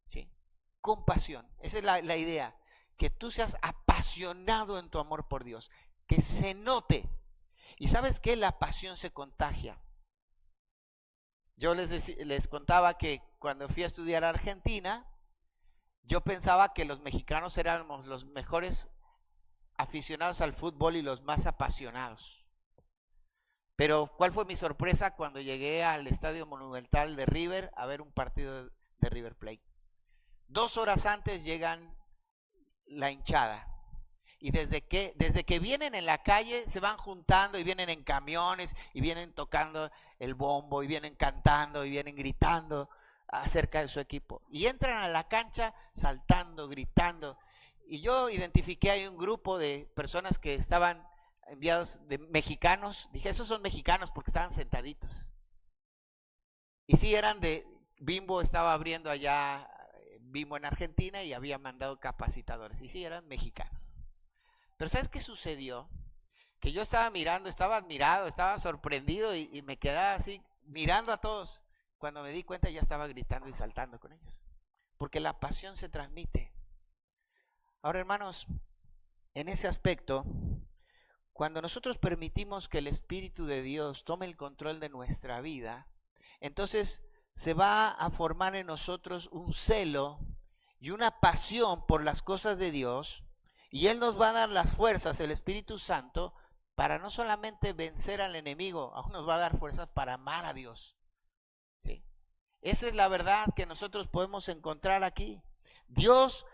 ¿Sí? Compasión. Esa es la idea. Que tú seas apasionado en tu amor por Dios. Que se note. Y ¿sabes qué? La pasión se contagia. Yo les contaba que cuando fui a estudiar a Argentina, yo pensaba que los mexicanos éramos los mejores aficionados al fútbol y los más apasionados. Pero ¿cuál fue mi sorpresa cuando llegué al Estadio Monumental de River a ver un partido de River Plate? 2 horas antes llegan la hinchada. Y desde que vienen en la calle se van juntando y vienen en camiones y vienen tocando el bombo y vienen cantando y vienen gritando acerca de su equipo. Y entran a la cancha saltando, gritando. Y yo identifiqué ahí un grupo de personas que estaban enviados de mexicanos. Dije, esos son mexicanos porque estaban sentaditos. Y sí, eran de Bimbo, estaba abriendo allá Bimbo en Argentina y había mandado capacitadores. Y sí, eran mexicanos. Pero ¿sabes qué sucedió? Que yo estaba mirando, estaba admirado, estaba sorprendido y me quedaba así mirando a todos. Cuando me di cuenta ya estaba gritando y saltando con ellos. Porque la pasión se transmite. Ahora, hermanos, en ese aspecto, cuando nosotros permitimos que el Espíritu de Dios tome el control de nuestra vida, entonces se va a formar en nosotros un celo y una pasión por las cosas de Dios. Y Él nos va a dar las fuerzas, el Espíritu Santo, para no solamente vencer al enemigo, aún nos va a dar fuerzas para amar a Dios. ¿Sí? Esa es la verdad que nosotros podemos encontrar aquí. Dios,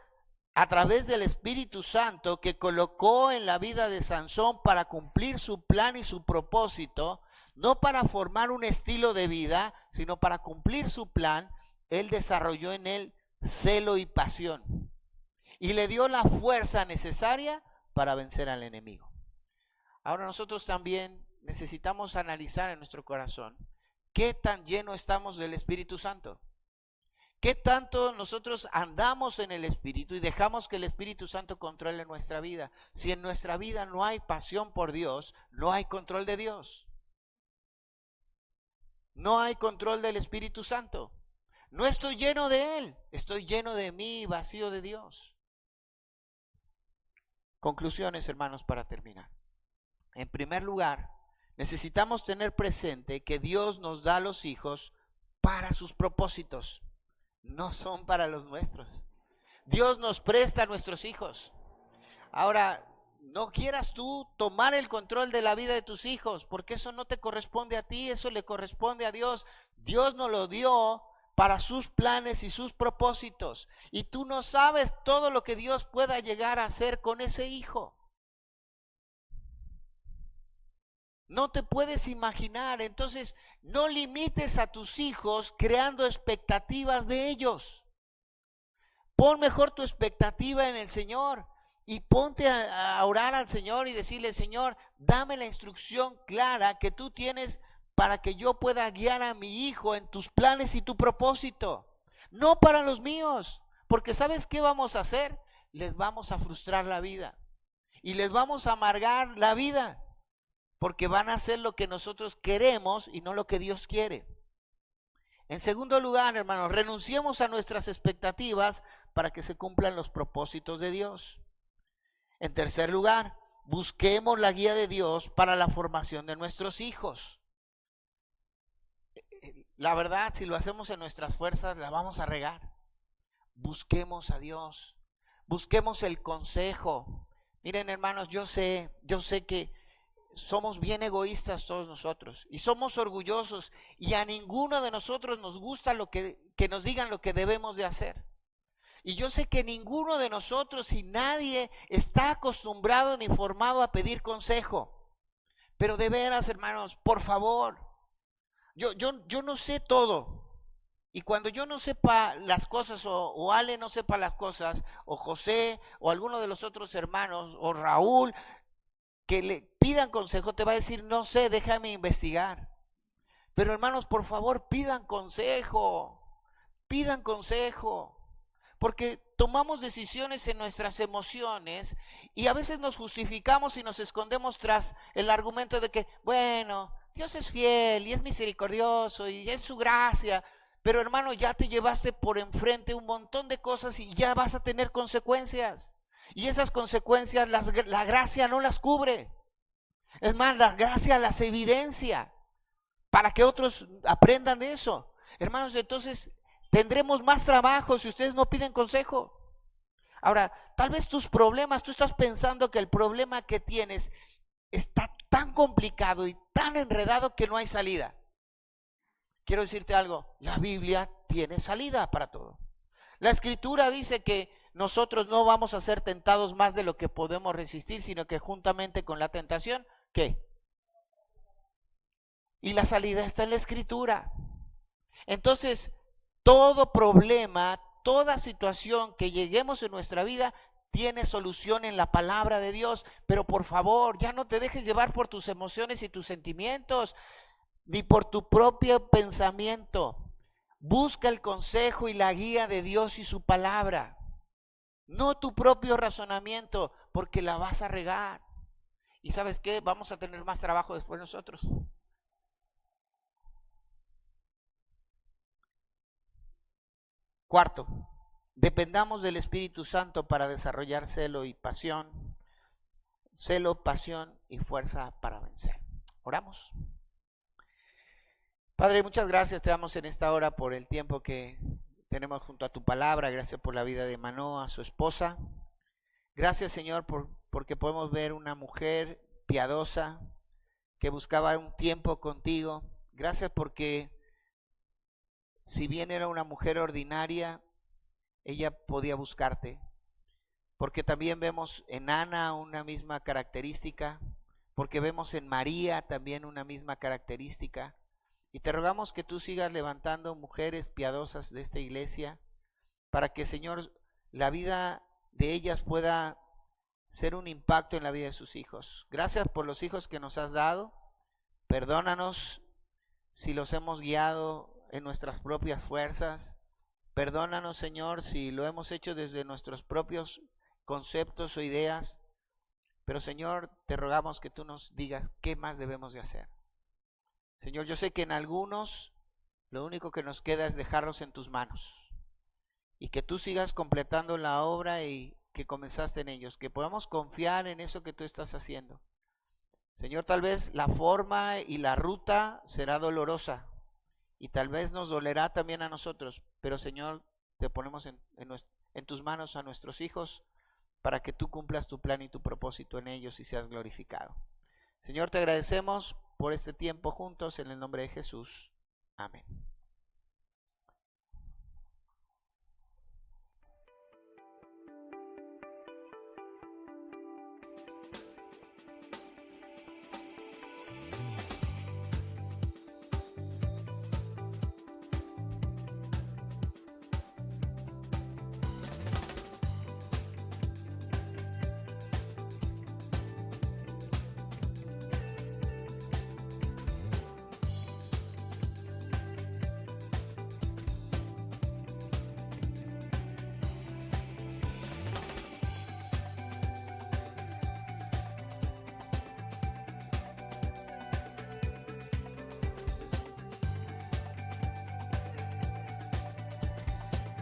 a través del Espíritu Santo que colocó en la vida de Sansón para cumplir su plan y su propósito, no para formar un estilo de vida, sino para cumplir su plan, Él desarrolló en él celo y pasión. Y le dio la fuerza necesaria para vencer al enemigo. Ahora nosotros también necesitamos analizar en nuestro corazón qué tan lleno estamos del Espíritu Santo. ¿Qué tanto nosotros andamos en el Espíritu y dejamos que el Espíritu Santo controle nuestra vida? Si en nuestra vida no hay pasión por Dios, no hay control de Dios. No hay control del Espíritu Santo. No estoy lleno de Él, estoy lleno de mí, vacío de Dios. Conclusiones, hermanos, para terminar. En primer lugar, necesitamos tener presente que Dios nos da a los hijos para sus propósitos, no son para los nuestros. Dios nos presta a nuestros hijos. Ahora, no quieras tú tomar el control de la vida de tus hijos, porque eso no te corresponde a ti, eso le corresponde a Dios. Dios nos lo dio para sus planes y sus propósitos. Y tú no sabes todo lo que Dios pueda llegar a hacer con ese hijo. No te puedes imaginar. Entonces, no limites a tus hijos creando expectativas de ellos. Pon mejor tu expectativa en el Señor y ponte a orar al Señor y decirle, Señor, dame la instrucción clara que tú tienes para que yo pueda guiar a mi hijo en tus planes y tu propósito, no para los míos, porque ¿sabes qué vamos a hacer? Les vamos a frustrar la vida y les vamos a amargar la vida, porque van a hacer lo que nosotros queremos y no lo que Dios quiere. En segundo lugar, hermanos, renunciemos a nuestras expectativas para que se cumplan los propósitos de Dios. En tercer lugar, busquemos la guía de Dios para la formación de nuestros hijos. la verdad, si lo hacemos en nuestras fuerzas, la vamos a regar. Busquemos a Dios, busquemos el consejo. Miren, hermanos, yo sé que somos bien egoístas todos nosotros y somos orgullosos, y a ninguno de nosotros nos gusta que nos digan lo que debemos de hacer. Y yo sé que ninguno de nosotros y nadie está acostumbrado ni formado a pedir consejo. Pero de veras, hermanos, por favor, yo no sé todo. Y cuando yo no sepa las cosas, o Ale no sepa las cosas, o José, o alguno de los otros hermanos, o Raúl, que le pidan consejo, te va a decir, no sé, déjame investigar. Pero hermanos, por favor, pidan consejo, porque tomamos decisiones en nuestras emociones y a veces nos justificamos y nos escondemos tras el argumento de que, bueno, Dios es fiel y es misericordioso y es su gracia. Pero hermano, ya te llevaste por enfrente un montón de cosas y ya vas a tener consecuencias. Y esas consecuencias la gracia no las cubre. Es más, la gracia las evidencia para que otros aprendan de eso. Hermanos, entonces tendremos más trabajo si ustedes no piden consejo. Ahora, tal vez tus problemas, tú estás pensando que el problema que tienes está tan complicado y tan enredado que no hay salida. Quiero decirte algo, la Biblia tiene salida para todo. La Escritura dice que nosotros no vamos a ser tentados más de lo que podemos resistir, sino que juntamente con la tentación, ¿qué? Y la salida está en la Escritura. Entonces, todo problema, toda situación que lleguemos en nuestra vida tiene solución en la palabra de Dios. Pero por favor, ya no te dejes llevar por tus emociones y tus sentimientos, ni por tu propio pensamiento. Busca el consejo y la guía de Dios y su palabra, no tu propio razonamiento, porque la vas a regar. ¿Y sabes qué? Vamos a tener más trabajo después nosotros. Cuarto, dependamos del Espíritu Santo para desarrollar celo y pasión. Celo, pasión y fuerza para vencer. Oramos. Padre, muchas gracias te damos en esta hora por el tiempo que tenemos junto a tu palabra. Gracias por la vida de Manoa, su esposa. Gracias, Señor, porque podemos ver una mujer piadosa que buscaba un tiempo contigo. Gracias porque si bien era una mujer ordinaria, ella podía buscarte. Porque también vemos en Ana una misma característica, porque vemos en María también una misma característica. Y te rogamos que tú sigas levantando mujeres piadosas de esta iglesia para que, Señor, la vida de ellas pueda ser un impacto en la vida de sus hijos. Gracias por los hijos que nos has dado. Perdónanos si los hemos guiado en nuestras propias fuerzas. Perdónanos, Señor, si lo hemos hecho desde nuestros propios conceptos o ideas. Pero, Señor, te rogamos que tú nos digas qué más debemos de hacer. Señor, yo sé que en algunos lo único que nos queda es dejarlos en tus manos y que tú sigas completando la obra y que comenzaste en ellos, que podamos confiar en eso que tú estás haciendo. Señor, tal vez la forma y la ruta será dolorosa y tal vez nos dolerá también a nosotros, pero Señor, te ponemos en tus manos a nuestros hijos para que tú cumplas tu plan y tu propósito en ellos y seas glorificado. Señor, te agradecemos por este tiempo juntos en el nombre de Jesús. Amén.